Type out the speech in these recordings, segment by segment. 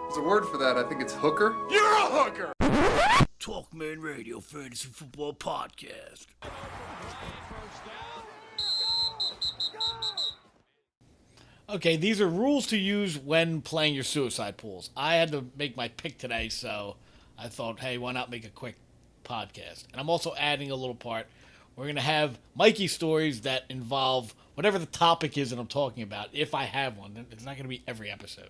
There's a word for that. I think it's hooker. You're a hooker! TalkManRadio Fantasy Football Podcast. Okay, these are rules to use when playing your suicide pools. I had to make my pick today, so I thought, hey, why not make a quick podcast? And I'm also adding a little part. We're going to have Mikey stories that involve whatever the topic is that I'm talking about, if I have one. It's not going to be every episode.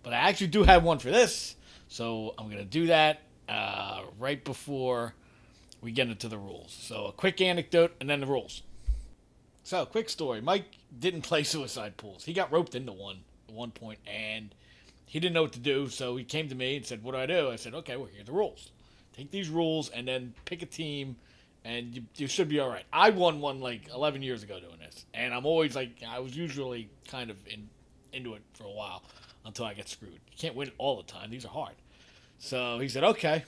But I actually do have one for this, so I'm going to do that right before we get into the rules. So a quick anecdote and then the rules. So, quick story. Mike didn't play suicide pools. He got roped into one at one point, and he didn't know what to do, so he came to me and said, what do I do? I said, okay, well, here are the rules. Take these rules and then pick a team, and you should be all right. I won one like 11 years ago doing this, and I'm always like, I was usually kind of into it for a while until I get screwed. You can't win it all the time. These are hard. So he said, okay,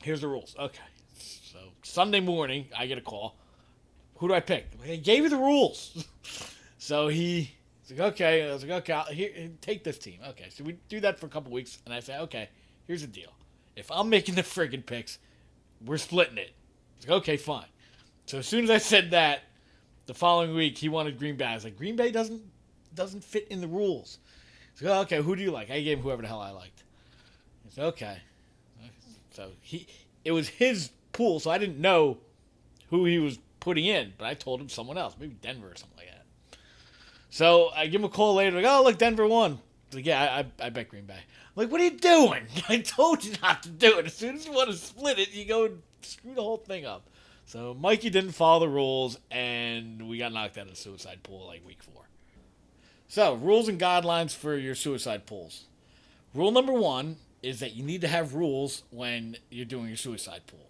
here's the rules. Okay. So Sunday morning, I get a call. Who do I pick? I gave you the rules. So he's like, okay. I was like, okay, here, take this team. Okay, so we do that for a couple weeks, and I say, okay, here's the deal. If I'm making the friggin' picks, we're splitting it. He's like, okay, fine. So as soon as I said that, the following week, he wanted Green Bay. I was like, Green Bay doesn't fit in the rules. He's like, oh, okay, who do you like? I gave him whoever the hell I liked. He said, okay. So it was his pool, so I didn't know who he was putting in, but I told him someone else, maybe Denver or something like that. So I give him a call later, like, oh, look, Denver won. He's like, yeah, I bet Green Bay. I'm like, what are you doing? I told you not to do it. As soon as you want to split it, you go and screw the whole thing up. So Mikey didn't follow the rules, and we got knocked out of the suicide pool like week 4. So, rules and guidelines for your suicide pools. Rule number 1 is that you need to have rules when you're doing your suicide pool.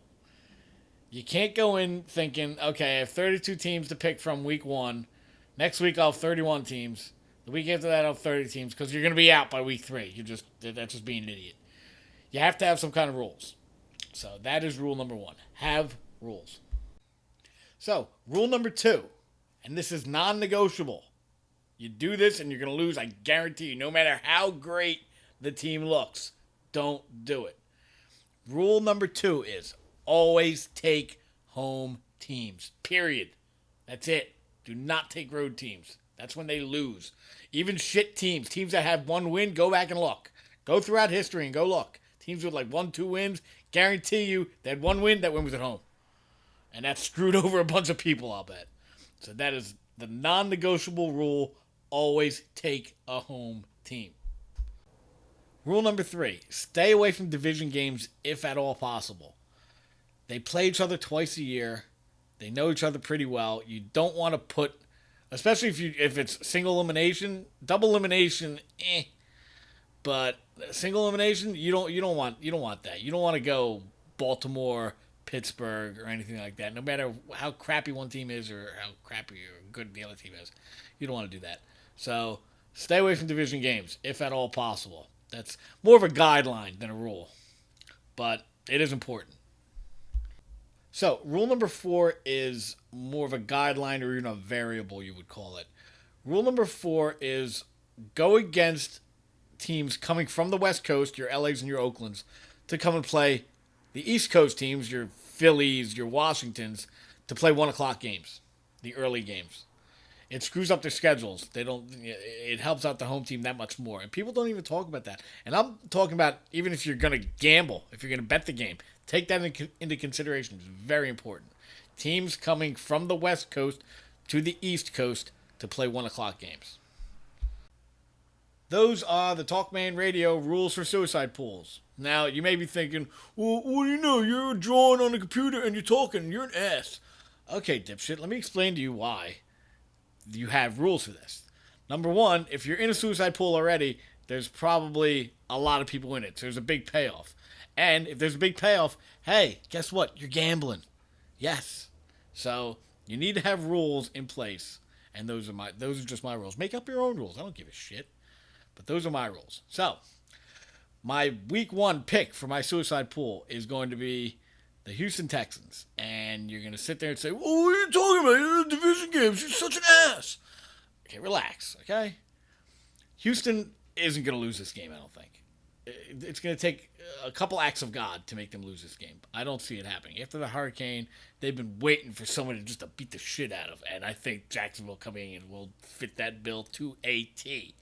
You can't go in thinking, okay, I have 32 teams to pick from week 1. Next week I'll have 31 teams. The week after that I'll have 30 teams because you're going to be out by week 3. That's just being an idiot. You have to have some kind of rules. So that is rule number 1. Have rules. So, rule number 2, and this is non-negotiable. You do this and you're going to lose, I guarantee you, no matter how great the team looks. Don't do it. Rule number 2 is always take home teams. Period. That's it. Do not take road teams. That's when they lose. Even shit teams that have 1 win, go back and look. Go throughout history and go look. Teams with like 1, 2 wins, guarantee you they had 1 win, that win was at home. And that screwed over a bunch of people, I'll bet. So that is the non-negotiable rule. Always take a home team. Rule number 3, stay away from division games if at all possible. They play each other twice a year. They know each other pretty well. You don't want to put, especially if it's single elimination, double elimination, but single elimination, you don't want that. You don't want to go Baltimore, Pittsburgh, or anything like that. No matter how crappy one team is or how crappy or good the other team is, you don't want to do that. So stay away from division games if at all possible. That's more of a guideline than a rule, but it is important. So, rule number 4 is more of a guideline or even a variable, you would call it. Rule number 4 is go against teams coming from the West Coast, your LAs and your Oaklands, to come and play the East Coast teams, your Phillies, your Washingtons, to play 1 o'clock games, the early games. It screws up their schedules. It helps out the home team that much more. And people don't even talk about that. And I'm talking about even if you're going to gamble, if you're going to bet the game, take that into consideration. It's very important. Teams coming from the West Coast to the East Coast to play 1 o'clock games. Those are the TalkManRadio rules for suicide pools. Now, you may be thinking, well, what do you know? You're drawing on the computer and you're talking. You're an ass. Okay, dipshit, let me explain to you why you have rules for this. Number 1, if you're in a suicide pool already, there's probably a lot of people in it. So there's a big payoff. And if there's a big payoff, hey, guess what? You're gambling. Yes. So you need to have rules in place. And those are just my rules. Make up your own rules. I don't give a shit. But those are my rules. So my week 1 pick for my suicide pool is going to be the Houston Texans. And you're going to sit there and say, well, what are you talking about? You're in division games. You're such an ass. Okay, relax, okay? Houston isn't going to lose this game, I don't think. it's going to take a couple acts of God to make them lose this game. I don't see it happening. After the hurricane, they've been waiting for someone to beat the shit out of, and I think Jacksonville coming in will fit that bill to a T.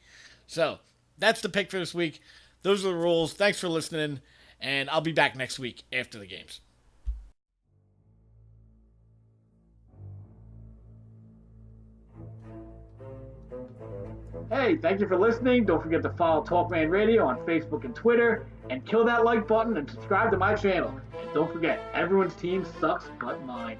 So that's the pick for this week. Those are the rules. Thanks for listening, and I'll be back next week after the games. Hey, thank you for listening. Don't forget to follow TalkManRadio on Facebook and Twitter, and kill that like button and subscribe to my channel. And don't forget, everyone's team sucks but mine.